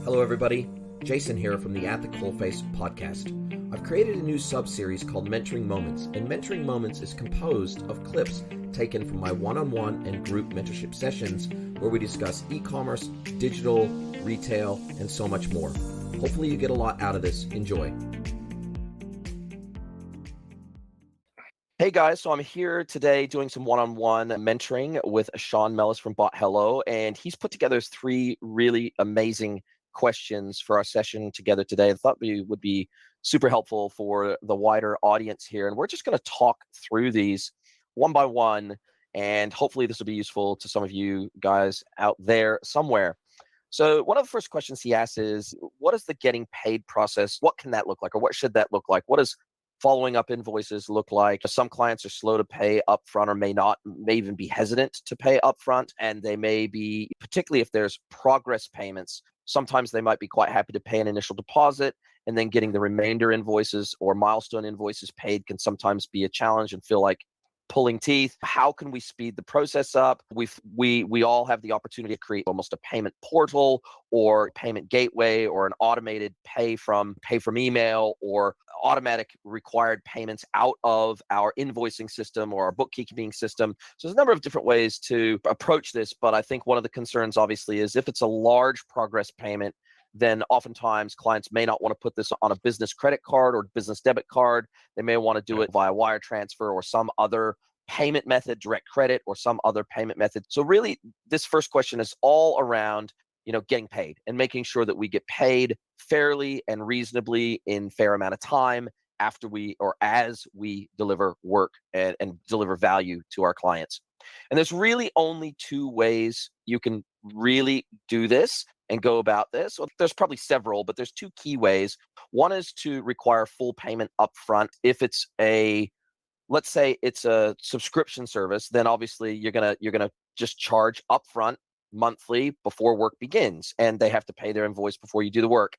Hello everybody, Jason here from the Coalface podcast. I've created a new sub-series called Mentoring Moments, and Mentoring Moments is composed of clips taken from my one-on-one and group mentorship sessions where we discuss e-commerce, digital, retail, and so much more. Hopefully you get a lot out of this. Enjoy. Hey guys, so I'm here today doing some one-on-one mentoring with Sean Mellis from Bot Hello, and he's put together 3 really amazing questions for our session together today. I thought we would be super helpful for the wider audience here, and we're just going to talk through these one by one, and hopefully this will be useful to some of you guys out there somewhere. So one of the first questions he asks is, what is the getting paid process? What can that look like, or what should that look like? What does following up invoices look like? Some clients are slow to pay upfront or may even be hesitant to pay upfront, and they may be, particularly if there's progress payments, sometimes they might be quite happy to pay an initial deposit, and then getting the remainder invoices or milestone invoices paid can sometimes be a challenge and feel like pulling teeth. How can we speed the process up? We all have the opportunity to create almost a payment portal or payment gateway or an automated pay from email or automatic required payments out of our invoicing system or our bookkeeping system. So there's a number of different ways to approach this, but I think one of the concerns obviously is if it's a large progress payment, then oftentimes clients may not want to put this on a business credit card or business debit card. They may want to do it via wire transfer or some other payment method, direct credit or some other payment method. So really, this first question is all around, getting paid and making sure that we get paid fairly and reasonably in fair amount of time after we or as we deliver work and deliver value to our clients. And there's really only 2 ways you can really do this and go about this. Well, there's probably several, but there's 2 key ways. One is to require full payment upfront. If it's let's say it's a subscription service, then obviously you're gonna just charge upfront monthly before work begins, and they have to pay their invoice before you do the work.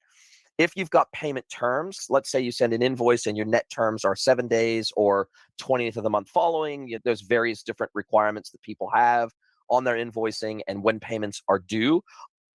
If you've got payment terms, let's say you send an invoice and your net terms are 7 days or 20th of the month following, there's various different requirements that people have on their invoicing and when payments are due.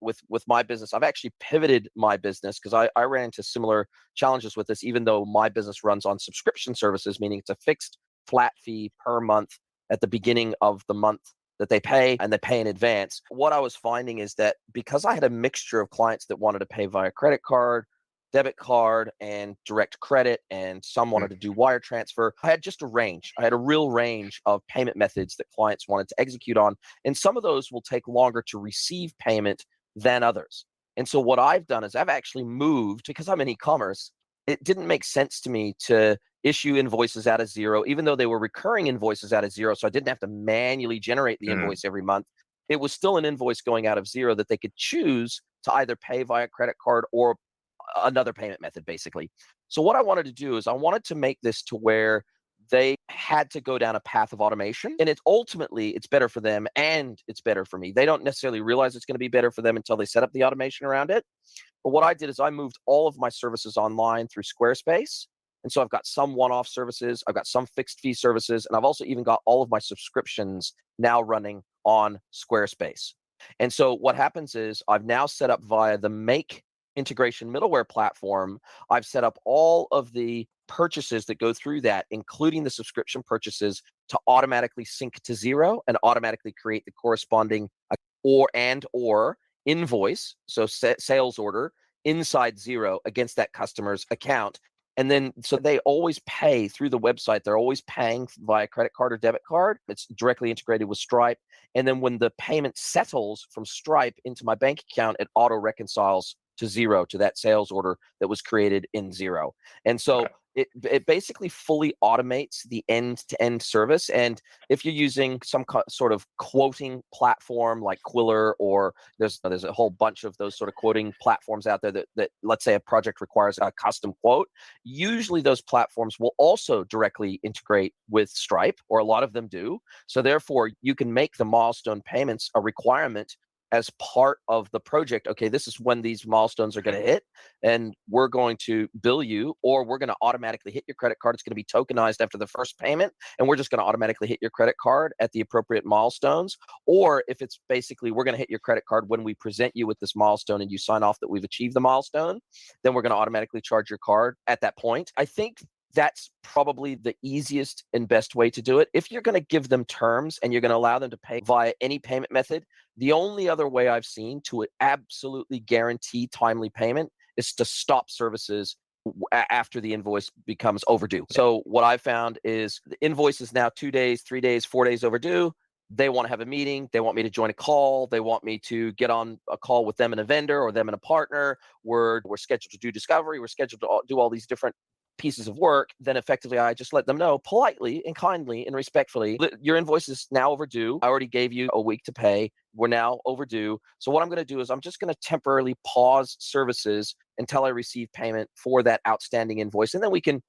With my business, I've actually pivoted my business because I ran into similar challenges with this, even though my business runs on subscription services, meaning it's a fixed flat fee per month at the beginning of the month that they pay, and they pay in advance. What I was finding is that because I had a mixture of clients that wanted to pay via credit card, debit card, and direct credit, and some wanted to do wire transfer, I had just a range. I had a real range of payment methods that clients wanted to execute on, and some of those will take longer to receive payment than others. And so what I've done is I've actually moved, because I'm in e-commerce, it didn't make sense to me to issue invoices out of zero, even though they were recurring invoices out of zero. So I didn't have to manually generate the invoice every month. It was still an invoice going out of zero that they could choose to either pay via credit card or another payment method, basically. So what I wanted to do is I wanted to make this to where they had to go down a path of automation, and it's better for them and it's better for me. They don't necessarily realize it's going to be better for them until they set up the automation around it. But what I did is I moved all of my services online through Squarespace. And so I've got some one-off services, I've got some fixed fee services, and I've also even got all of my subscriptions now running on Squarespace. And so what happens is I've now set up via the Make integration middleware platform, I've set up all of the purchases that go through that, including the subscription purchases, to automatically sync to Xero and automatically create the corresponding or invoice, so sales order inside Xero against that customer's account. And then, so they always pay through the website. They're always paying via credit card or debit card. It's directly integrated with Stripe. And then when the payment settles from Stripe into my bank account, it auto reconciles to Xero, to that sales order that was created in Xero. And so it basically fully automates the end-to-end service. And if you're using some sort of quoting platform like Quiller, or there's a whole bunch of those sort of quoting platforms out there that let's say a project requires a custom quote, usually those platforms will also directly integrate with Stripe, or a lot of them do. So therefore, you can make the milestone payments a requirement as part of the project, okay, this is when these milestones are going to hit, and we're going to bill you, or we're going to automatically hit your credit card. It's going to be tokenized after the first payment, and we're just going to automatically hit your credit card at the appropriate milestones. Or if it's basically, we're going to hit your credit card when we present you with this milestone and you sign off that we've achieved the milestone, then we're going to automatically charge your card at that point. I think that's probably the easiest and best way to do it. If you're going to give them terms and you're going to allow them to pay via any payment method, the only other way I've seen to absolutely guarantee timely payment is to stop services after the invoice becomes overdue. So what I found is the invoice is now 2 days, 3 days, 4 days overdue. They want to have a meeting. They want me to join a call. They want me to get on a call with them and a vendor, or them and a partner. We're scheduled to do discovery. We're scheduled to do all these different pieces of work. Then effectively I just let them know politely and kindly and respectfully, your invoice is now overdue. I already gave you a week to pay. We're now overdue. So what I'm going to do is I'm just going to temporarily pause services until I receive payment for that outstanding invoice, and then we can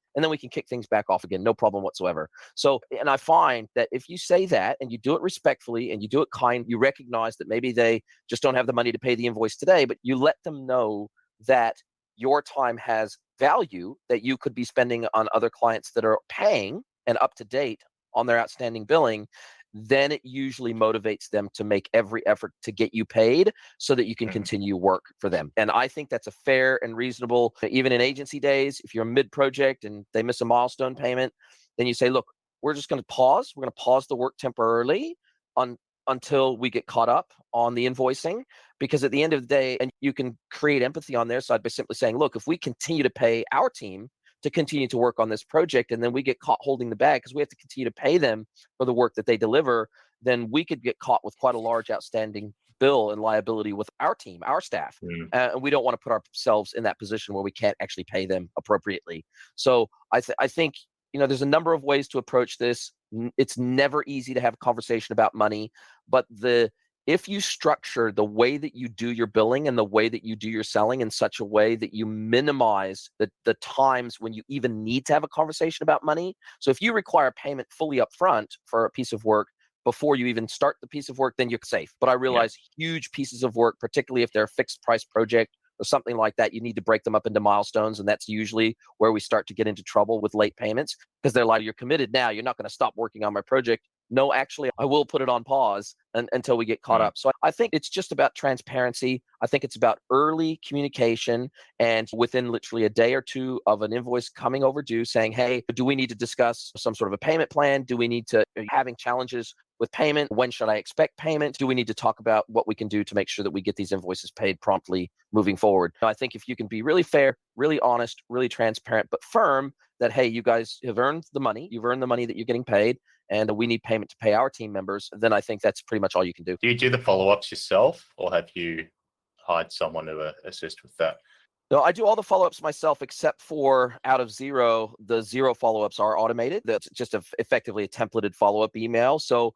kick things back off again, no problem whatsoever. So, and I find that if you say that and you do it respectfully and you do it kind, you recognize that maybe they just don't have the money to pay the invoice today, but you let them know that your time has value that you could be spending on other clients that are paying and up to date on their outstanding billing, then it usually motivates them to make every effort to get you paid so that you can continue work for them. And I think that's a fair and reasonable, even in agency days, if you're mid-project and they miss a milestone payment, then you say, look, we're just going to pause. We're going to pause the work temporarily until we get caught up on the invoicing, because at the end of the day, and you can create empathy on their side by simply saying, look, if we continue to pay our team to continue to work on this project, and then we get caught holding the bag because we have to continue to pay them for the work that they deliver, then we could get caught with quite a large outstanding bill and liability with our team, our staff. And we don't want to put ourselves in that position where we can't actually pay them appropriately. So I think, there's a number of ways to approach this. It's never easy to have a conversation about money, but if you structure the way that you do your billing and the way that you do your selling in such a way that you minimize the times when you even need to have a conversation about money. So if you require payment fully upfront for a piece of work before you even start the piece of work, then you're safe. But I realize huge pieces of work, particularly if they're a fixed price project or something like that, you need to break them up into milestones. And that's usually where we start to get into trouble with late payments, because they're like, you're committed now. You're not going to stop working on my project. No, actually, I will put it on pause until we get caught up. So I think it's just about transparency. I think it's about early communication, and within literally a day or two of an invoice coming overdue, saying, hey, do we need to discuss some sort of a payment plan? Do we need to, having challenges with payment? When should I expect payment? Do we need to talk about what we can do to make sure that we get these invoices paid promptly moving forward? I think if you can be really fair, really honest, really transparent, but firm that, hey, you guys have earned the money. You've earned the money that you're getting paid, and we need payment to pay our team members, then I think that's pretty much all you can do. Do you do the follow-ups yourself, or have you hired someone to assist with that? No, I do all the follow-ups myself, except for out of zero. The zero follow-ups are automated. That's just effectively a templated follow-up email. So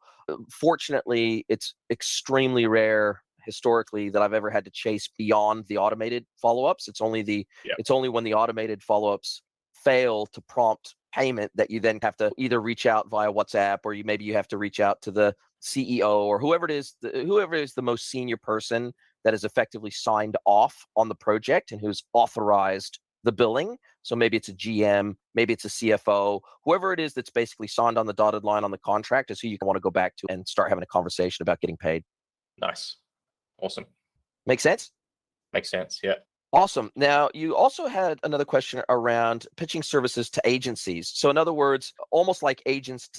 fortunately, it's extremely rare historically that I've ever had to chase beyond the automated follow-ups. It's only it's only when the automated follow-ups fail to prompt payment that you then have to either reach out via WhatsApp, or maybe you have to reach out to the CEO or whoever it is the most senior person that is effectively signed off on the project and who's authorized the billing. So maybe it's a GM, maybe it's a CFO, whoever it is that's basically signed on the dotted line on the contract is who you want to go back to and start having a conversation about getting paid. Nice. Awesome. Make sense? Makes sense, yeah. Awesome. Now, you also had another question around pitching services to agencies. So in other words, almost like agency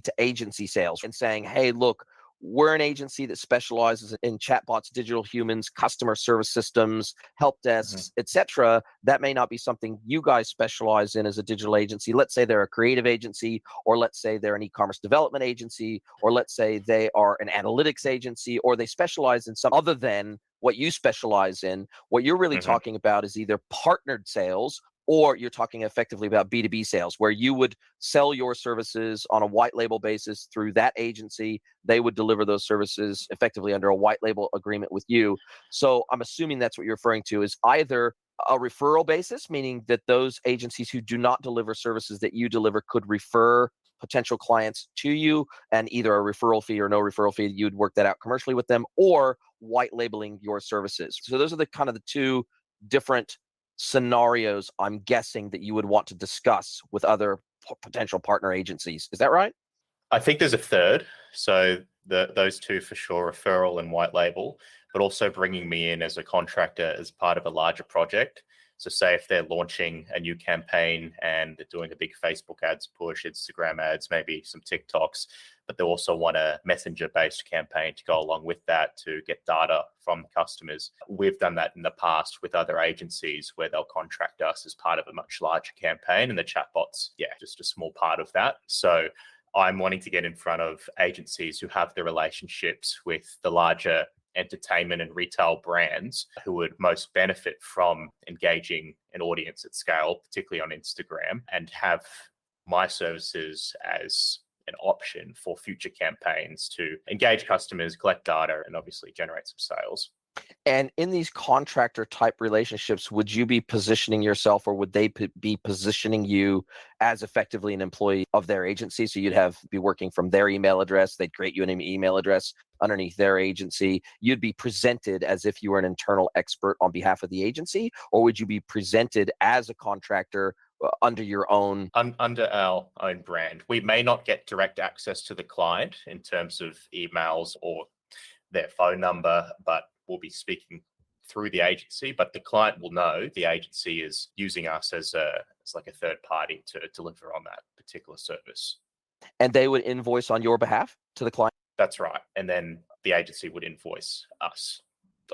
to agency sales, and saying, hey, look, we're an agency that specializes in chatbots, digital humans, customer service systems, help desks, etc. That may not be something you guys specialize in as a digital agency. Let's say they're a creative agency, or let's say they're an e-commerce development agency, or let's say they are an analytics agency, or they specialize in some other than what you specialize in. What you're really talking about is either partnered sales, or you're talking effectively about B2B sales, where you would sell your services on a white label basis through that agency. They would deliver those services effectively under a white label agreement with you. So I'm assuming that's what you're referring to, is either a referral basis, meaning that those agencies who do not deliver services that you deliver could refer potential clients to you, and either a referral fee or no referral fee, you'd work that out commercially with them, or white labeling your services. So those are the kind of the two different scenarios I'm guessing that you would want to discuss with other potential partner agencies. Is that right? I think there's a third. So those two for sure, referral and white label, but also bringing me in as a contractor as part of a larger project. So say if they're launching a new campaign and they're doing a big Facebook ads push, Instagram ads, maybe some TikToks, but they also want a messenger-based campaign to go along with that to get data from customers. We've done that in the past with other agencies where they'll contract us as part of a much larger campaign, and the chatbots, just a small part of that. So I'm wanting to get in front of agencies who have the relationships with the larger entertainment and retail brands who would most benefit from engaging an audience at scale, particularly on Instagram, and have my services as an option for future campaigns to engage customers, collect data, and obviously generate some sales. And in these contractor type relationships, would you be positioning yourself, or would they be positioning you as effectively an employee of their agency? So you'd be working from their email address. They'd create you an email address underneath their agency. You'd be presented as if you were an internal expert on behalf of the agency, or would you be presented as a contractor under your own? Under our own brand. We may not get direct access to the client in terms of emails or their phone number, but we'll be speaking through the agency, but the client will know the agency is using us as like a third party to deliver on that particular service. And they would invoice on your behalf to the client? That's right. And then the agency would invoice us.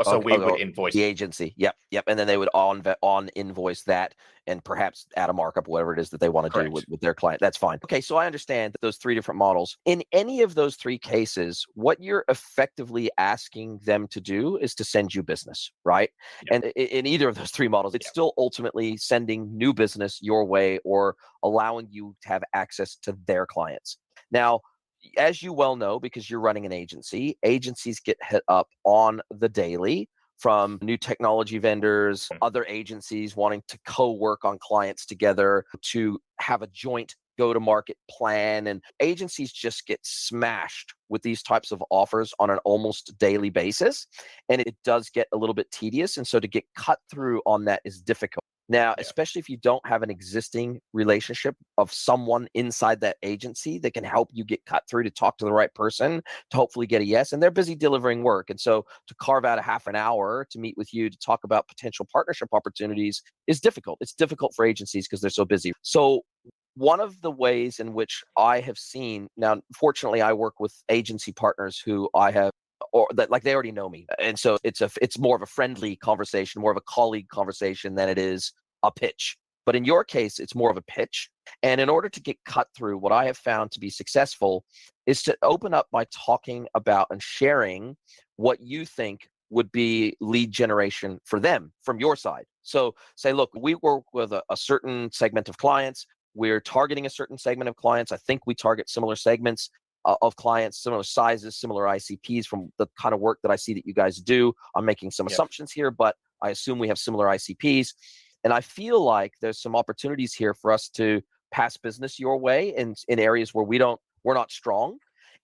So we would invoice the agency. Yep. And then they would on invoice that and perhaps add a markup, whatever it is that they want to do with their client. That's fine. Okay, so I understand that those three different models. In any of those three cases, what you're effectively asking them to do is to send you business, right? Yep. And in either of those three models, it's still ultimately sending new business your way or allowing you to have access to their clients. Now, as you well know, because you're running an agency, agencies get hit up on the daily from new technology vendors, other agencies wanting to co-work on clients together to have a joint go-to-market plan. And agencies just get smashed with these types of offers on an almost daily basis. And it does get a little bit tedious. And so to get cut through on that is difficult. Now, especially if you don't have an existing relationship of someone inside that agency that can help you get cut through to talk to the right person to hopefully get a yes, and they're busy delivering work. And so to carve out a half an hour to meet with you to talk about potential partnership opportunities is difficult. It's difficult for agencies because they're so busy. So one of the ways in which I have seen, now, fortunately, I work with agency partners who I have, or that like they already know me. And so it's more of a friendly conversation, more of a colleague conversation than it is a pitch. But in your case, it's more of a pitch. And in order to get cut through, what I have found to be successful is to open up by talking about and sharing what you think would be lead generation for them from your side. So say, look, we work with a certain segment of clients. We're targeting a certain segment of clients. I think we target similar segments of clients, similar sizes, similar ICPs from the kind of work that I see that you guys do. I'm making some assumptions here, but I assume we have similar ICPs. And I feel like there's some opportunities here for us to pass business your way in areas where we're not strong.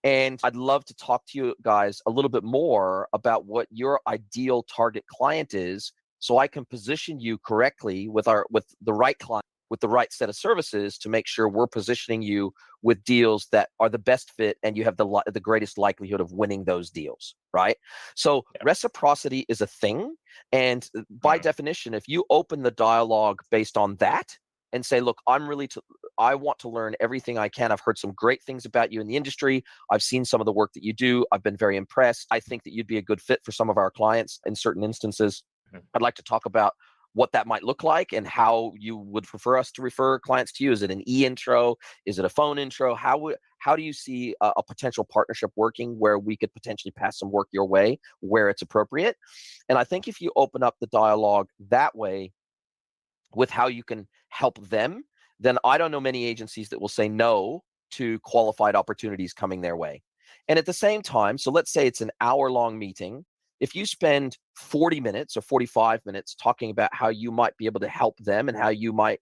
And I'd love to talk to you guys a little bit more about what your ideal target client is, so I can position you correctly with the right client, with the right set of services to make sure we're positioning you with deals that are the best fit and you have the greatest likelihood of winning those deals, right? So reciprocity is a thing. And by definition, if you open the dialogue based on that and say, look, I want to learn everything I can. I've heard some great things about you in the industry. I've seen some of the work that you do. I've been very impressed. I think that you'd be a good fit for some of our clients in certain instances. I'd like to talk about what that might look like and how you would prefer us to refer clients to you. Is it an e-intro? Is it a phone intro? How do you see a potential partnership working where we could potentially pass some work your way where it's appropriate? And I think if you open up the dialogue that way with how you can help them, then I don't know many agencies that will say no to qualified opportunities coming their way. And at the same time, so let's say it's an hour-long meeting. if you spend 40 minutes or 45 minutes talking about how you might be able to help them and how you might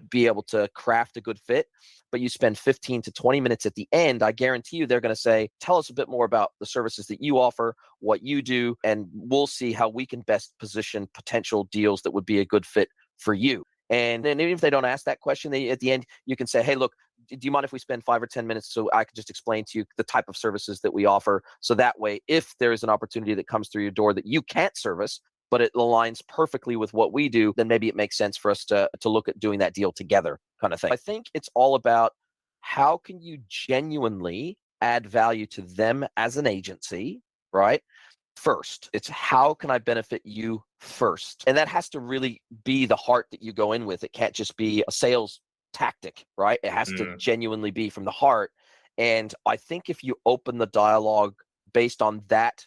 be able to craft a good fit, but you spend 15 to 20 minutes at the end, I guarantee you they're going to say, tell us a bit more about the services that you offer, what you do, and we'll see how we can best position potential deals that would be a good fit for you. And then even if they don't ask that question, at the end, you can say, hey, look, do you mind if we spend 5 or 10 minutes so I can just explain to you the type of services that we offer? So that way, if there is an opportunity that comes through your door that you can't service, but it aligns perfectly with what we do, then maybe it makes sense for us to look at doing that deal together, kind of thing. I think it's all about how can you genuinely add value to them as an agency, right? First, it's how can I benefit you first? And that has to really be the heart that you go in with. It can't just be a sales tactic, right? It has to genuinely be from the heart. And I think if you open the dialogue based on that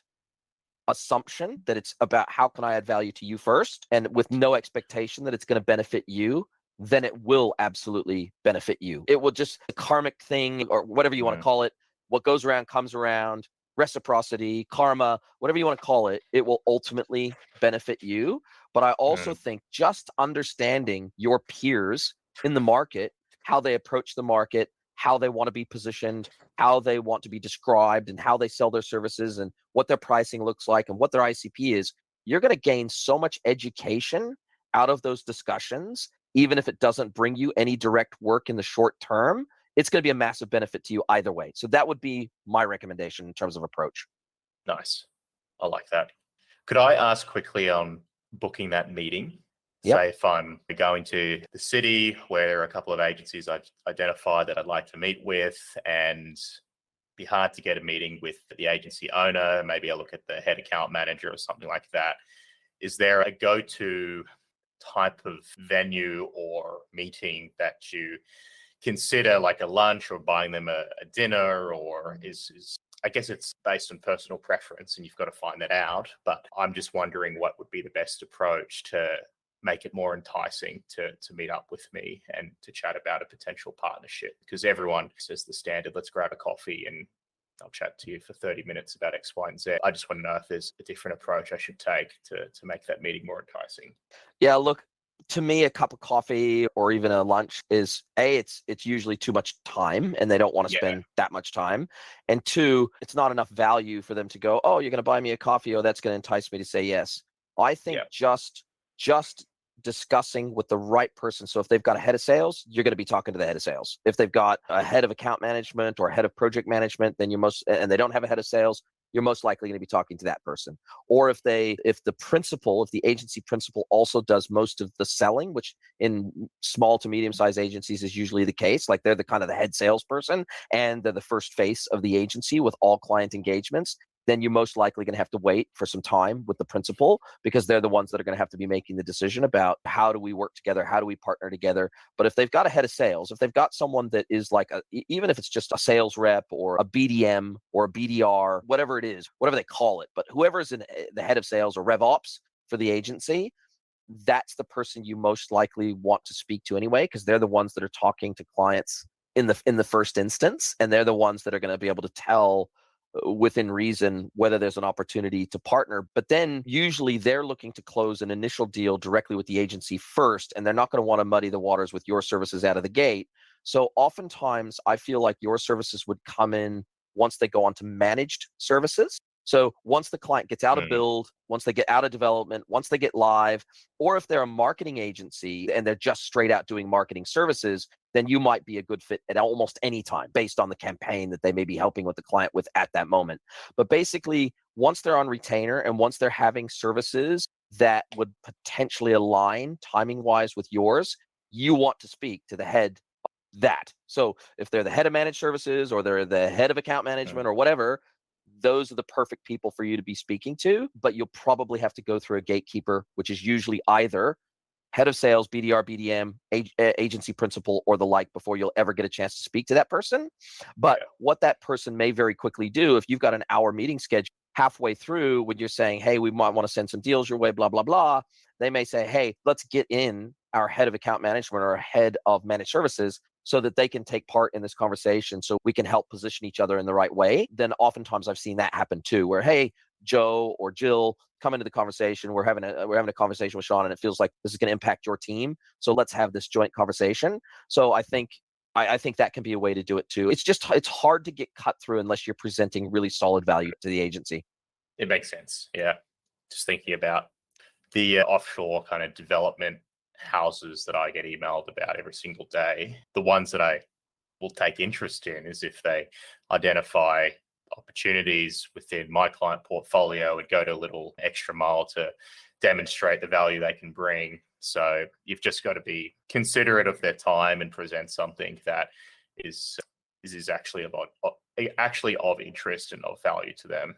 assumption that it's about how can I add value to you first, and with no expectation that it's going to benefit you, then it will absolutely benefit you. It will just, the karmic thing or whatever you want to call it, what goes around comes around, reciprocity, karma, whatever you want to call it, it will ultimately benefit you. But I also think just understanding your peers in the market, how they approach the market, how they want to be positioned, how they want to be described, and how they sell their services, and what their pricing looks like, and what their ICP is, you're going to gain so much education out of those discussions, even if it doesn't bring you any direct work in the short term. It's going to be a massive benefit to you either way. So that would be my recommendation in terms of approach. Nice. I like that. Could I ask quickly on booking that meeting? Yep. Say if I'm going to the city where there are a couple of agencies I've identified that I'd like to meet with, and be hard to get a meeting with the agency owner, maybe I look at the head account manager or something like that. Is there a go-to type of venue or meeting that you consider, like a lunch or buying them a dinner, or is I guess it's based on personal preference and you've got to find that out, but I'm just wondering what would be the best approach to make it more enticing to meet up with me and to chat about a potential partnership, because everyone says the standard, let's grab a coffee and I'll chat to you for 30 minutes about X, Y, and Z. I just want to know if there's a different approach I should take to make that meeting more enticing. Yeah, look, to me, a cup of coffee or even a lunch is it's usually too much time and they don't want to spend that much time. And two, it's not enough value for them to go, oh, you're going to buy me a coffee. Oh, that's going to entice me to say yes. I think just discussing with the right person. So if they've got a head of sales, you're going to be talking to the head of sales. If they've got a head of account management or a head of project management, then and they don't have a head of sales, you're most likely going to be talking to that person. Or if the agency principal also does most of the selling, which in small to medium-sized agencies is usually the case, like they're the kind of the head salesperson and they're the first face of the agency with all client engagements, then you're most likely going to have to wait for some time with the principal, because they're the ones that are going to have to be making the decision about how do we work together, how do we partner together. But if they've got a head of sales, if they've got someone that is like even if it's just a sales rep or a BDM or a BDR, whatever it is, whatever they call it, but whoever's in the head of sales or rev ops for the agency, that's the person you most likely want to speak to anyway, because they're the ones that are talking to clients in the first instance, and they're the ones that are going to be able to tell within reason whether there's an opportunity to partner. But then usually they're looking to close an initial deal directly with the agency first, and they're not going to want to muddy the waters with your services out of the gate. So oftentimes I feel like your services would come in once they go on to managed services. So once the client gets out of build, once they get out of development, once they get live, or if they're a marketing agency and they're just straight out doing marketing services, then you might be a good fit at almost any time based on the campaign that they may be helping with the client with at that moment. But basically, once they're on retainer and once they're having services that would potentially align timing-wise with yours, you want to speak to the head of that. So if they're the head of managed services or they're the head of account management or whatever, those are the perfect people for you to be speaking to. But you'll probably have to go through a gatekeeper, which is usually either head of sales, BDR, BDM, agency principal, or the like, before you'll ever get a chance to speak to that person. But what that person may very quickly do, if you've got an hour meeting schedule, halfway through when you're saying, hey, we might want to send some deals your way, blah, blah, blah, they may say, hey, let's get in our head of account management or our head of managed services so that they can take part in this conversation so we can help position each other in the right way. Then oftentimes I've seen that happen too, where, hey, Joe or Jill come into the conversation. We're having a conversation with Sean, and it feels like this is going to impact your team. So let's have this joint conversation. So I think that can be a way to do it too. It's hard to get cut through unless you're presenting really solid value to the agency. It makes sense. Yeah. Just thinking about the offshore kind of development houses that I get emailed about every single day. The ones that I will take interest in is if they identify opportunities within my client portfolio and go to a little extra mile to demonstrate the value they can bring. So you've just got to be considerate of their time and present something that is actually of interest and of value to them.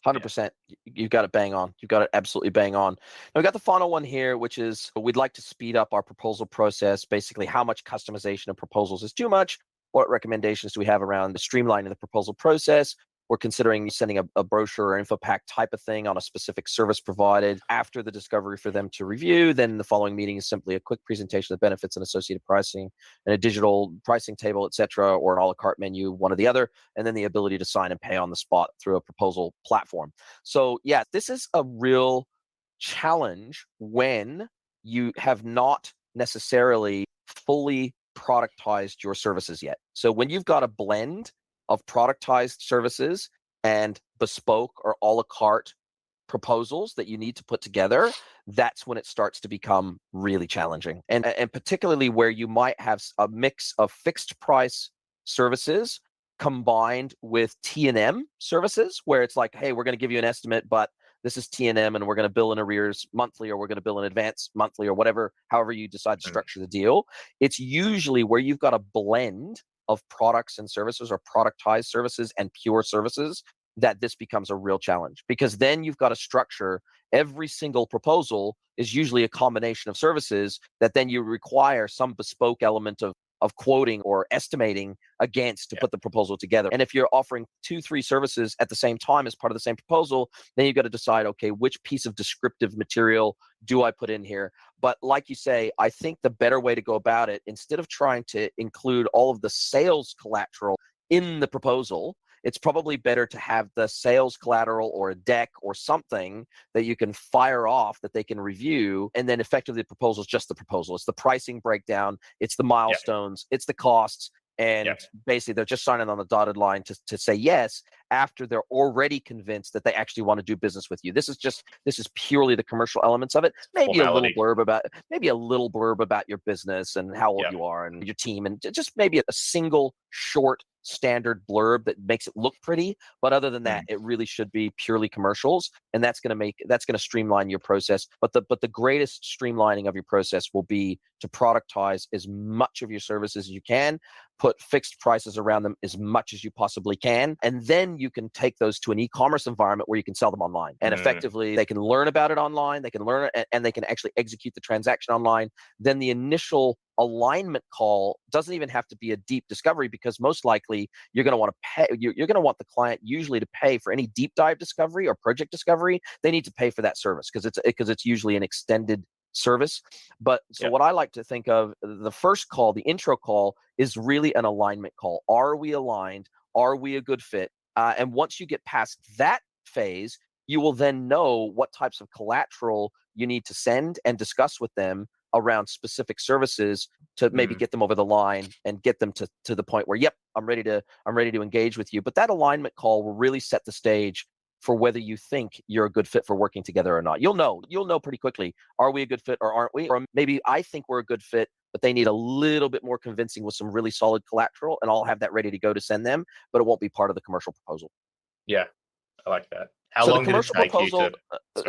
100%. You've got it bang on. You've got it absolutely bang on. Now we got the final one here, which is we'd like to speed up our proposal process. Basically, how much customization of proposals is too much? What recommendations do we have around streamlining the proposal process? We're considering sending a brochure or info pack type of thing on a specific service provided after the discovery for them to review. Then the following meeting is simply a quick presentation of benefits and associated pricing and a digital pricing table, etc., or an a la carte menu, one or the other, and then the ability to sign and pay on the spot through a proposal platform. So yeah, this is a real challenge when you have not necessarily fully productized your services yet. So when you've got a blend of productized services and bespoke or a la carte proposals that you need to put together, that's when it starts to become really challenging. And particularly where you might have a mix of fixed price services combined with T&M services, where it's like, hey, we're going to give you an estimate, but this is T&M and we're going to bill in arrears monthly, or we're going to bill in advance monthly, or whatever, however you decide to structure the deal. It's usually where you've got a blend of products and services, or productized services and pure services, that this becomes a real challenge, because then you've got to structure every single proposal is usually a combination of services that then you require some bespoke element of quoting or estimating against to put the proposal together. And if you're offering 2-3 services at the same time as part of the same proposal, then you've got to decide, okay, which piece of descriptive material do I put in here? But like you say, I think the better way to go about it, instead of trying to include all of the sales collateral in the proposal, it's probably better to have the sales collateral or a deck or something that you can fire off that they can review, and then effectively the proposal is just the proposal. It's the pricing breakdown, it's the milestones, it's the costs, and basically they're just signing on the dotted line to say yes after they're already convinced that they actually want to do business with you. This is purely the commercial elements of it. Maybe a little blurb about your business and how old you are and your team, and just maybe a single short standard blurb that makes it look pretty. But other than that, it really should be purely commercials, and that's going to streamline your process. But the greatest streamlining of your process will be to productize as much of your services as you can, put fixed prices around them as much as you possibly can, and then you can take those to an e-commerce environment where you can sell them online. And effectively, they can learn about it online, they can learn it, and they can actually execute the transaction online. Then the initial alignment call doesn't even have to be a deep discovery, because most likely you're going to want to pay. You're going to want the client usually to pay for any deep dive discovery or project discovery. They need to pay for that service because it's usually an extended service. But so what I like to think of, the first call, the intro call, is really an alignment call. Are we aligned? Are we a good fit? And once you get past that phase, you will then know what types of collateral you need to send and discuss with them around specific services to maybe get them over the line and get them to the point where, yep, I'm ready to engage with you. But that alignment call will really set the stage for whether you think you're a good fit for working together or not. You'll know pretty quickly, are we a good fit or aren't we? Or maybe I think we're a good fit, but they need a little bit more convincing with some really solid collateral, and I'll have that ready to go to send them, but it won't be part of the commercial proposal. Yeah, I like that. How long did it take you to...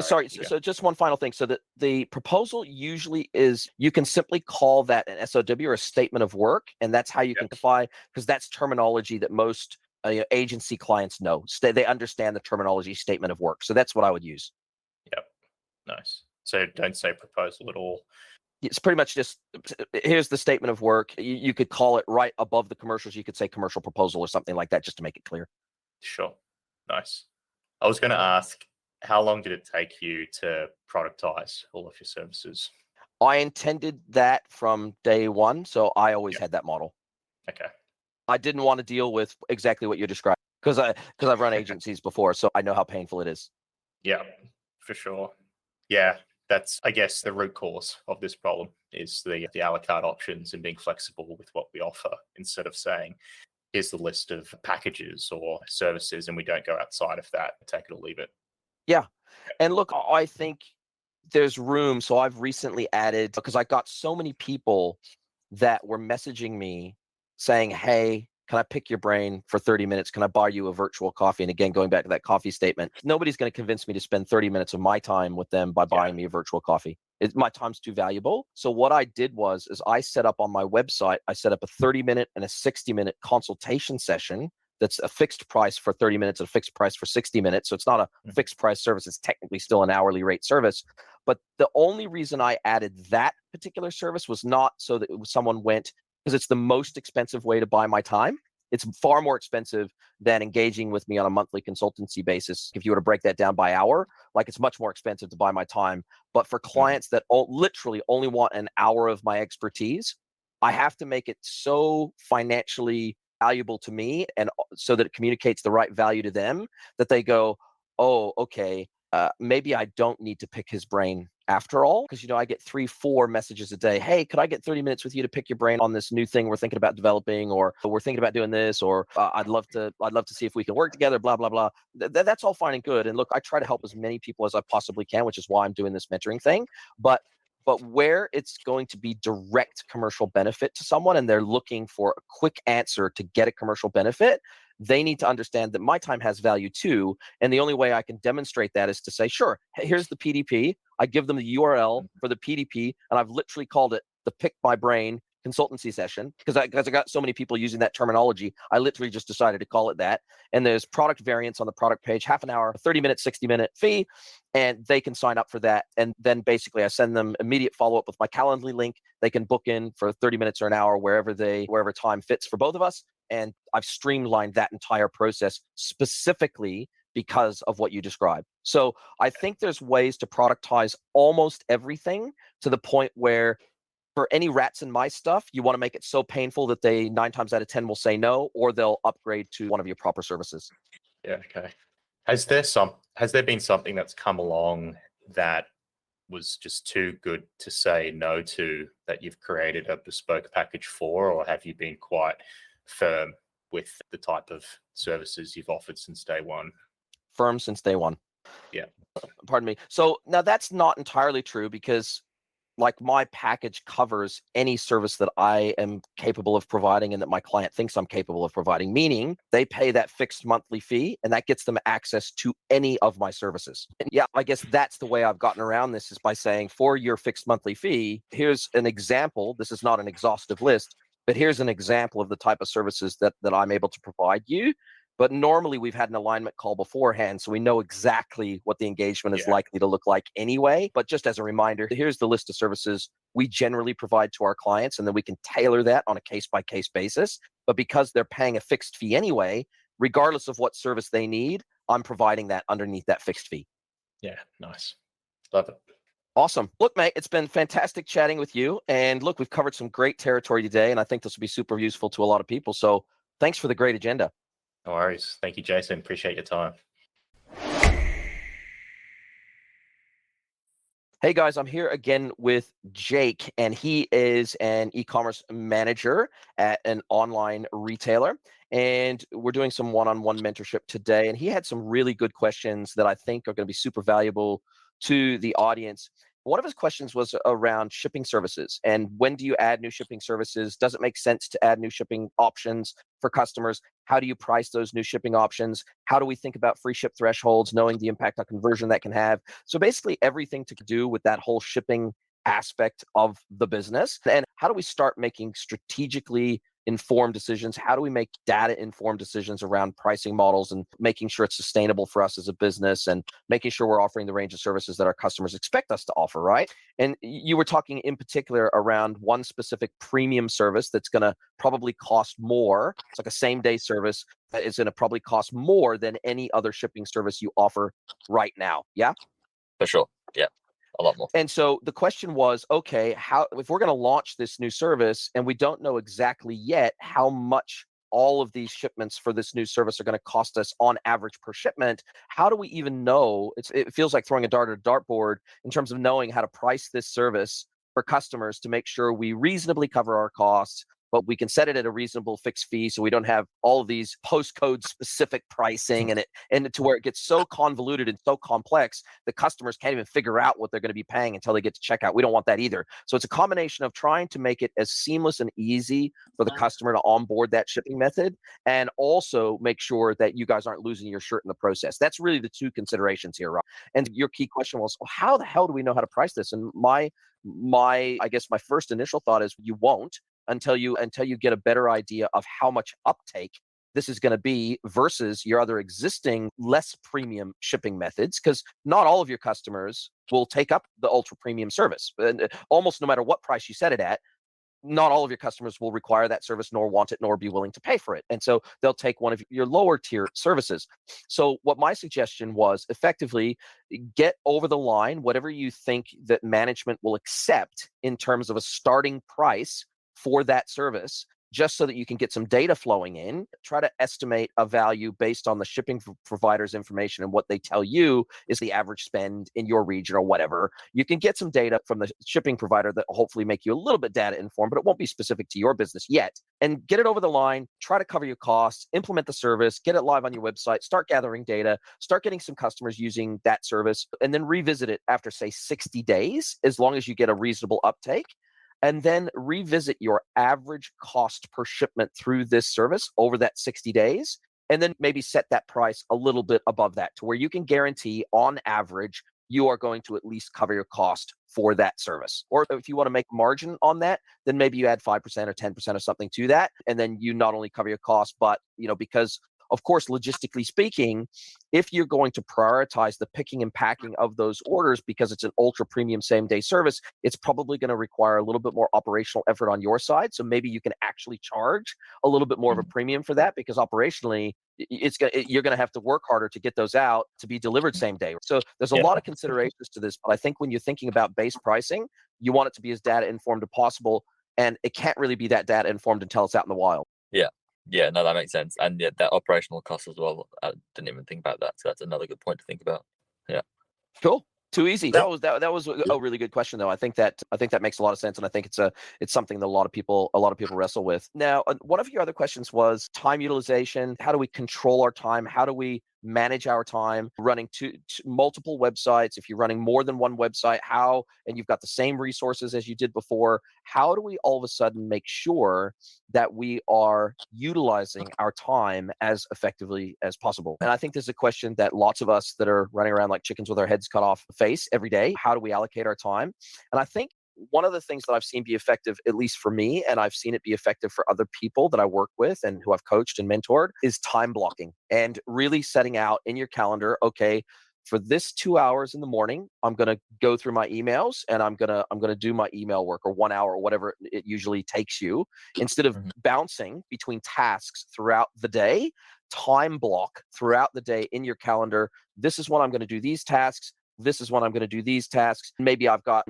So just one final thing. So the proposal usually is, you can simply call that an SOW or a statement of work, and that's how you can define, because that's terminology that most agency clients know. They understand the terminology statement of work. So that's what I would use. Yep. Nice. So don't say proposal at all. It's pretty much just, here's the statement of work. You could call it right above the commercials. You could say commercial proposal or something like that, just to make it clear. Sure. Nice. I was going to ask, how long did it take you to productize all of your services? I intended that from day one, so I always had that model. Okay. I didn't want to deal with exactly what you're describing, because I've run agencies before, so I know how painful it is. Yeah, for sure. Yeah, that's, I guess, the root cause of this problem is the a la carte options and being flexible with what we offer instead of saying, here's the list of packages or services, and we don't go outside of that, take it or leave it. Yeah. And look, I think there's room. So I've recently added, because I got so many people that were messaging me saying, hey, can I pick your brain for 30 minutes? Can I buy you a virtual coffee? And again, going back to that coffee statement, nobody's going to convince me to spend 30 minutes of my time with them by buying me a virtual coffee. My time's too valuable. So what I did is I set up on my website, I set up a 30-minute and a 60-minute consultation session. That's a fixed price for 30 minutes and a fixed price for 60 minutes. So it's not a fixed price service. It's technically still an hourly rate service. But the only reason I added that particular service was not so that someone went, because it's the most expensive way to buy my time. It's far more expensive than engaging with me on a monthly consultancy basis. If you were to break that down by hour, like it's much more expensive to buy my time. But for clients that literally only want an hour of my expertise, I have to make it so financially valuable to me and so that it communicates the right value to them that they go, oh, okay, maybe I don't need to pick his brain after all, because I get 3-4 messages a day. Hey, could I get 30 minutes with you to pick your brain on this new thing we're thinking about developing, or we're thinking about doing this, or I'd love to see if we can work together, blah blah blah. That's all fine and good. And look, I try to help as many people as I possibly can, which is why I'm doing this mentoring thing. But where it's going to be direct commercial benefit to someone and they're looking for a quick answer to get a commercial benefit, they need to understand that my time has value too. And the only way I can demonstrate that is to say, sure, here's the PDP. I give them the URL for the PDP, and I've literally called it the Pick My Brain consultancy session because I got so many people using that terminology. I literally just decided to call it that. And there's product variants on the product page, half an hour, 30-minute, 60-minute fee, and they can sign up for that. And then basically I send them immediate follow-up with my Calendly link. They can book in for 30 minutes or an hour, wherever time fits for both of us. And I've streamlined that entire process specifically because of what you described. So I think there's ways to productize almost everything to the point where for any rats in my stuff, you want to make it so painful that they 9 times out of 10 will say no, or they'll upgrade to one of your proper services. Yeah, okay. Has there been something that's come along that was just too good to say no to, that you've created a bespoke package for, or have you been quite firm with the type of services you've offered since day one? Firm since day one. Yeah. Pardon me. So now that's not entirely true, because like my package covers any service that I am capable of providing and that my client thinks I'm capable of providing, meaning they pay that fixed monthly fee and that gets them access to any of my services. And yeah, I guess that's the way I've gotten around this, is by saying, for your fixed monthly fee, here's an example. This is not an exhaustive list, but here's an example of the type of services that I'm able to provide you. But normally we've had an alignment call beforehand, so we know exactly what the engagement is likely to look like anyway. But just as a reminder, here's the list of services we generally provide to our clients, and then we can tailor that on a case-by-case basis. But because they're paying a fixed fee anyway, regardless of what service they need, I'm providing that underneath that fixed fee. Yeah, nice. Love it. Awesome. Look, mate, it's been fantastic chatting with you. And look, we've covered some great territory today, and I think this will be super useful to a lot of people. So thanks for the great agenda. No worries. Thank you, Jason. Appreciate your time. Hey guys, I'm here again with Jake, and he is an e-commerce manager at an online retailer. And we're doing some one-on-one mentorship today. And he had some really good questions that I think are going to be super valuable to the audience. One of his questions was around shipping services. And when do you add new shipping services? Does it make sense to add new shipping options for customers? How do you price those new shipping options? How do we think about free ship thresholds, knowing the impact on conversion that can have? So basically everything to do with that whole shipping aspect of the business. And how do we start making strategically informed decisions? How do we make data informed decisions around pricing models and making sure it's sustainable for us as a business, and making sure we're offering the range of services that our customers expect us to offer, right? And you were talking in particular around one specific premium service that's going to probably cost more. It's like a same day service that is going to probably cost more than any other shipping service you offer right now. Yeah? For sure. Yeah. A lot more. And so the question was, okay, how, if we're going to launch this new service and we don't know exactly yet how much all of these shipments for this new service are going to cost us on average per shipment. How do we even know? It feels like throwing a dart at a dartboard in terms of knowing how to price this service for customers to make sure we reasonably cover our costs, but we can set it at a reasonable fixed fee so we don't have all of these postcode specific pricing and to where it gets so convoluted and so complex that customers can't even figure out what they're going to be paying until they get to checkout. We don't want that either. So it's a combination of trying to make it as seamless and easy for the customer to onboard that shipping method, and also make sure that you guys aren't losing your shirt in the process. That's really the two considerations here, Rob. And your key question was, well, how the hell do we know how to price this? And my I guess my first initial thought is you won't until you get a better idea of how much uptake this is going to be versus your other existing less premium shipping methods, because not all of your customers will take up the ultra premium service. And almost no matter what price you set it at, not all of your customers will require that service, nor want it, nor be willing to pay for it. And so they'll take one of your lower tier services. So what my suggestion was, effectively get over the line whatever you think that management will accept in terms of a starting price for that service, just so that you can get some data flowing in. Try to estimate a value based on the shipping provider's information and what they tell you is the average spend in your region or whatever. You can get some data from the shipping provider that will hopefully make you a little bit data informed, but it won't be specific to your business yet. And get it over the line, try to cover your costs, implement the service, get it live on your website, start gathering data, start getting some customers using that service, and then revisit it after, say, 60 days, as long as you get a reasonable uptake. And then revisit your average cost per shipment through this service over that 60 days. And then maybe set that price a little bit above that to where you can guarantee on average, you are going to at least cover your cost for that service. Or if you want to make margin on that, then maybe you add 5% or 10% or something to that. And then you not only cover your cost, but, because of course, logistically speaking, if you're going to prioritize the picking and packing of those orders because it's an ultra premium same day service, it's probably going to require a little bit more operational effort on your side. So maybe you can actually charge a little bit more of a premium for that, because operationally, you're going to have to work harder to get those out to be delivered same day. So there's a lot of considerations to this, but I think when you're thinking about base pricing, you want it to be as data informed as possible, and it can't really be that data informed until it's out in the wild. Yeah, no, that makes sense. And that operational cost as well. I didn't even think about that. So that's another good point to think about. Yeah. Cool. Too easy. That was a really good question, though. I think that makes a lot of sense, and I think it's something that a lot of people wrestle with. Now, one of your other questions was time utilization. How do we control our time? How do we manage our time running multiple websites? If you're running more than one website, and you've got the same resources as you did before, how do we all of a sudden make sure that we are utilizing our time as effectively as possible? And I think this is a question that lots of us that are running around like chickens with our heads cut off face every day. How do we allocate our time? And I think one of the things that I've seen be effective, at least for me, and I've seen it be effective for other people that I work with and who I've coached and mentored, is time blocking and really setting out in your calendar, okay, for this 2 hours in the morning, I'm going to go through my emails and I'm going to do my email work, or 1 hour or whatever it usually takes you. Instead of bouncing between tasks throughout the day, time block throughout the day in your calendar. This is when I'm going to do these tasks. This is when I'm going to do these tasks. Maybe I've got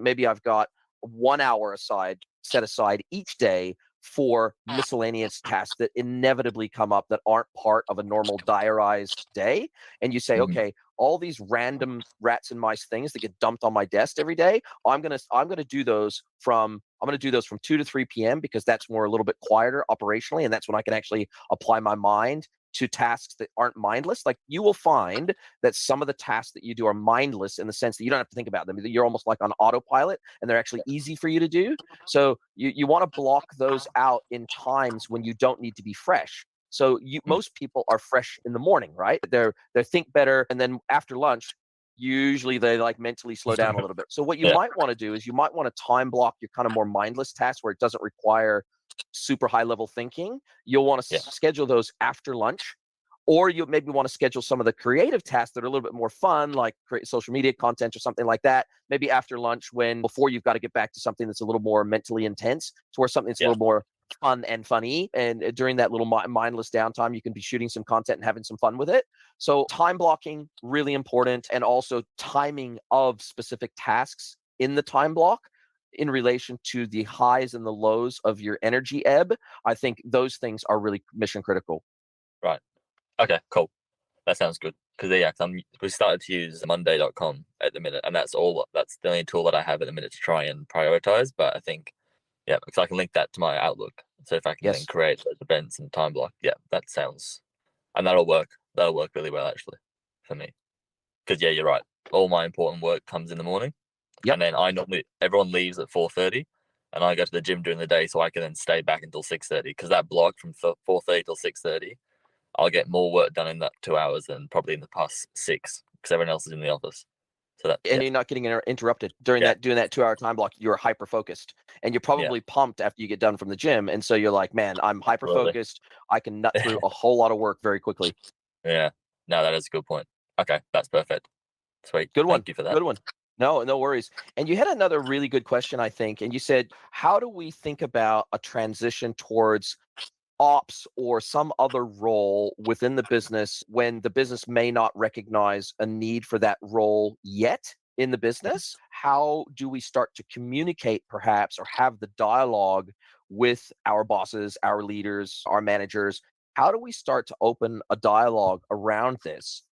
1 hour set aside each day for miscellaneous tasks that inevitably come up that aren't part of a normal diarized day. And you say, okay, all these random rats and mice things that get dumped on my desk every day, I'm gonna do those from 2 to 3 p.m. because that's more a little bit quieter operationally, and that's when I can actually apply my mind to tasks that aren't mindless. Like, you will find that some of the tasks that you do are mindless in the sense that you don't have to think about them. You're almost like on autopilot, and they're actually easy for you to do. So you want to block those out in times when you don't need to be fresh. So most people are fresh in the morning, right? They think better, and then after lunch, usually they like mentally slow down a little bit. So what you might want to do is you might want to time block your kind of more mindless tasks where it doesn't require super high level thinking. You'll want to schedule those after lunch, or you maybe want to schedule some of the creative tasks that are a little bit more fun, like create social media content or something like that, maybe after lunch, before you've got to get back to something that's a little more mentally intense, to where something that's a little more fun and funny. And during that little mindless downtime, you can be shooting some content and having some fun with it. So time blocking, really important. And also timing of specific tasks in the time block in relation to the highs and the lows of your energy ebb, I think those things are really mission critical. Right. Okay, cool. That sounds good. Because yeah, we started to use Monday.com at the minute, and that's the only tool that I have at the minute to try and prioritize. But I think, yeah, because I can link that to my Outlook. So if I can then Yes. create those events and time block, yeah, that sounds, and that'll work. That'll work really well actually for me. Because yeah, you're right. All my important work comes in the morning, Yep. and then everyone leaves at 4:30, and I go to the gym during the day, so I can then stay back until 6:30. Because that block from 4:30 till 6:30, I'll get more work done in that 2 hours than probably in the past 6, because everyone else is in the office. So that, And you're not getting interrupted during doing that 2 hour time block. You're hyper focused, and you're probably pumped after you get done from the gym. And so you're like, man, I'm hyper focused. I can nut through a whole lot of work very quickly. Yeah. No, that is a good point. Okay, that's perfect. Sweet. Good one. Thank you for that. Good one. No worries. And you had another really good question, I think. And you said, how do we think about a transition towards ops or some other role within the business when the business may not recognize a need for that role yet in the business? How do we start to communicate perhaps, or have the dialogue with our bosses, our leaders, our managers? How do we start to open a dialogue around this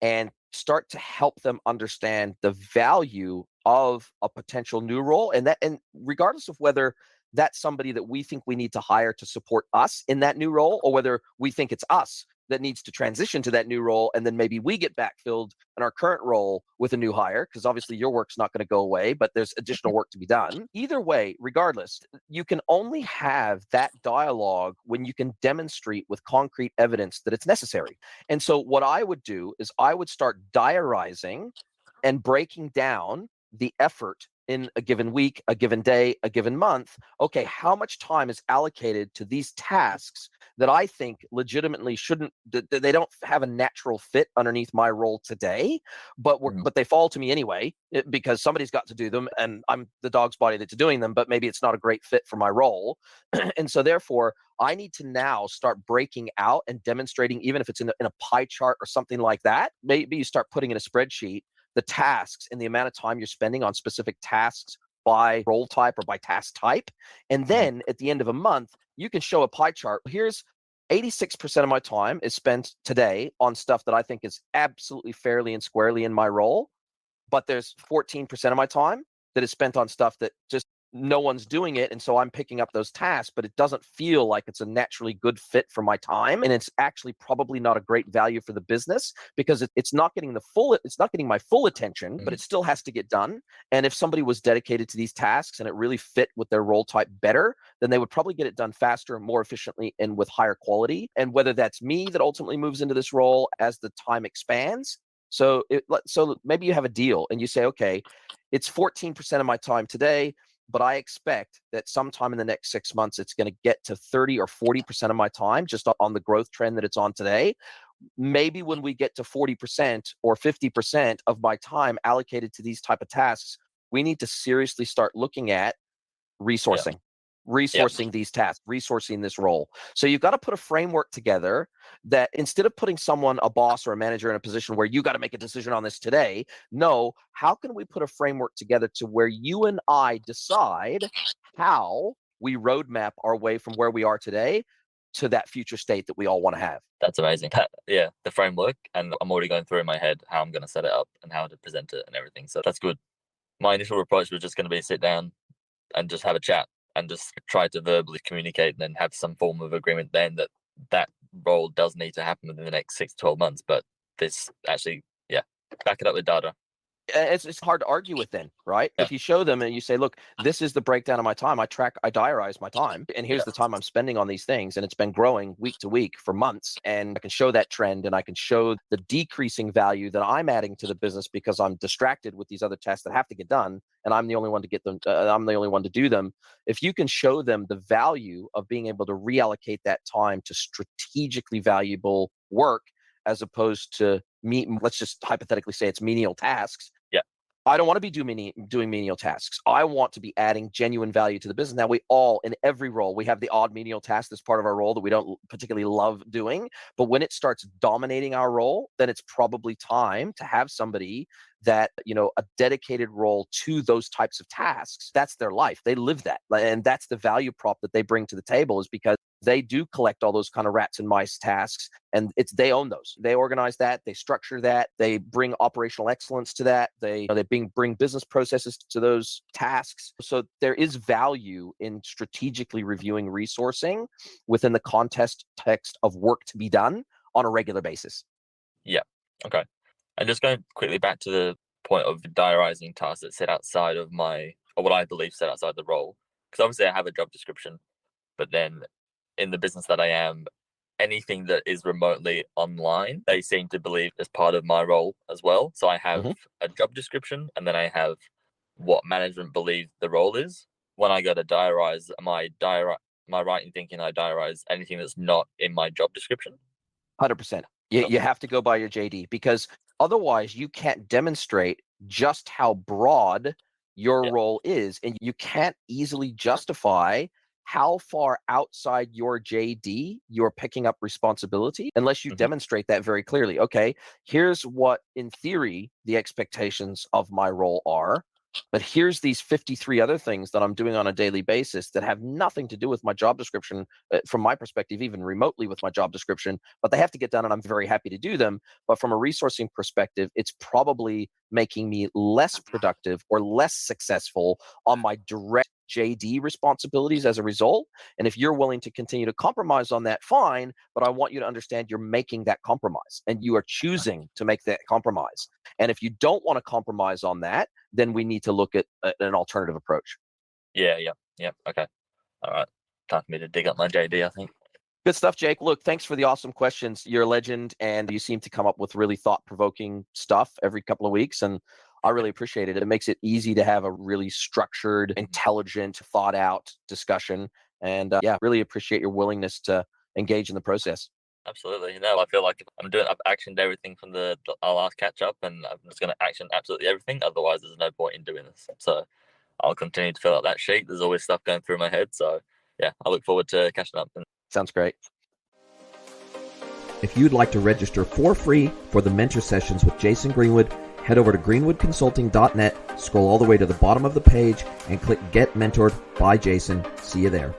and start to help them understand the value of a potential new role, and regardless of whether that's somebody that we think we need to hire to support us in that new role, or whether we think it's us that needs to transition to that new role, and then maybe we get backfilled in our current role with a new hire, because obviously your work's not going to go away, but there's additional work to be done. Either way, regardless, you can only have that dialogue when you can demonstrate with concrete evidence that it's necessary. And so what I would do is I would start diarizing and breaking down the effort in a given week, a given day, a given month. Okay, how much time is allocated to these tasks that I think legitimately they don't have a natural fit underneath my role today, but they fall to me anyway, because somebody's got to do them, and I'm the dog's body that's doing them, but maybe it's not a great fit for my role. And so therefore, I need to now start breaking out and demonstrating, even if it's in a pie chart or something like that. Maybe you start putting in a spreadsheet the tasks and the amount of time you're spending on specific tasks by role type or by task type. And then at the end of a month, you can show a pie chart. Here's 86% of my time is spent today on stuff that I think is absolutely fairly and squarely in my role. But there's 14% of my time that is spent on stuff that just no one's doing it, and so I'm picking up those tasks, but it doesn't feel like it's a naturally good fit for my time, and it's actually probably not a great value for the business, because it's not getting my full attention, but it still has to get done. And if somebody was dedicated to these tasks and it really fit with their role type better, then they would probably get it done faster, more efficiently, and with higher quality. And whether that's me that ultimately moves into this role as the time expands. So maybe you have a deal and you say, okay, it's 14% of my time today, but I expect that sometime in the next 6 months, it's going to get to 30 or 40% of my time just on the growth trend that it's on today. Maybe when we get to 40% or 50% of my time allocated to these type of tasks, we need to seriously start looking at resourcing. These tasks, resourcing this role. So you've got to put a framework together that, instead of putting a boss or a manager in a position where you got to make a decision on this today, no, how can we put a framework together to where you and I decide how we roadmap our way from where we are today to that future state that we all want to have? That's amazing. Yeah, the framework, and I'm already going through in my head how I'm going to set it up and how to present it and everything. So that's good. My initial approach was just going to be sit down and just have a chat and just try to verbally communicate, and then have some form of agreement then that role does need to happen within the next 6 to 12 months. But this actually, back it up with data. It's hard to argue with then, right? If you show them and you say, look, this is the breakdown of my time. I diarize my time, and here's the time I'm spending on these things. And it's been growing week to week for months. And I can show that trend, and I can show the decreasing value that I'm adding to the business because I'm distracted with these other tasks that have to get done. And I'm the only one to get them. I'm the only one to do them. If you can show them the value of being able to reallocate that time to strategically valuable work, as opposed to let's just hypothetically say it's menial tasks. I don't want to be doing menial tasks. I want to be adding genuine value to the business. Now, we all, in every role, we have the odd menial task that's part of our role that we don't particularly love doing. But when it starts dominating our role, then it's probably time to have somebody that, a dedicated role to those types of tasks. That's their life. They live that. And that's the value prop that they bring to the table, is because they do collect all those kind of rats and mice tasks, and they own those. They organize that, they structure that, they bring operational excellence to that, they bring business processes to those tasks. So there is value in strategically reviewing resourcing within the context of work to be done on a regular basis. Yeah. Okay. And just going quickly back to the point of diarizing tasks that sit outside of or what I believe sit outside the role, because obviously I have a job description, but then in the business that I am, anything that is remotely online, they seem to believe is part of my role as well. So I have a job description, and then I have what management believes the role is. When I go to diarize, am I right in thinking I diarize anything that's not in my job description? 100%. You have to go by your JD, because otherwise you can't demonstrate just how broad your role is, and you can't easily justify how far outside your JD you're picking up responsibility unless you demonstrate that very clearly. Okay, here's what, in theory, the expectations of my role are, but here's these 53 other things that I'm doing on a daily basis that have nothing to do with my job description, from my perspective, even remotely with my job description, but they have to get done, and I'm very happy to do them. But from a resourcing perspective, it's probably making me less productive or less successful on my direct JD responsibilities as a result. And if you're willing to continue to compromise on that, fine, but I want you to understand you're making that compromise, and you are choosing to make that compromise. And if you don't want to compromise on that, then we need to look at an alternative approach. Yeah. Okay. All right. Time for me to dig up my JD, I think. Good stuff, Jake. Look, thanks for the awesome questions. You're a legend, and you seem to come up with really thought-provoking stuff every couple of weeks, and I really appreciate it. It makes it easy to have a really structured, intelligent, thought-out discussion. And really appreciate your willingness to engage in the process. Absolutely. I feel like I've actioned everything from our last catch up, and I'm just going to action absolutely everything. Otherwise, there's no point in doing this. So I'll continue to fill out that sheet. There's always stuff going through my head. So yeah, I look forward to catching up. Sounds great. If you'd like to register for free for the mentor sessions with Jason Greenwood, head over to greenwoodconsulting.net, scroll all the way to the bottom of the page, and click Get Mentored by Jason. See you there.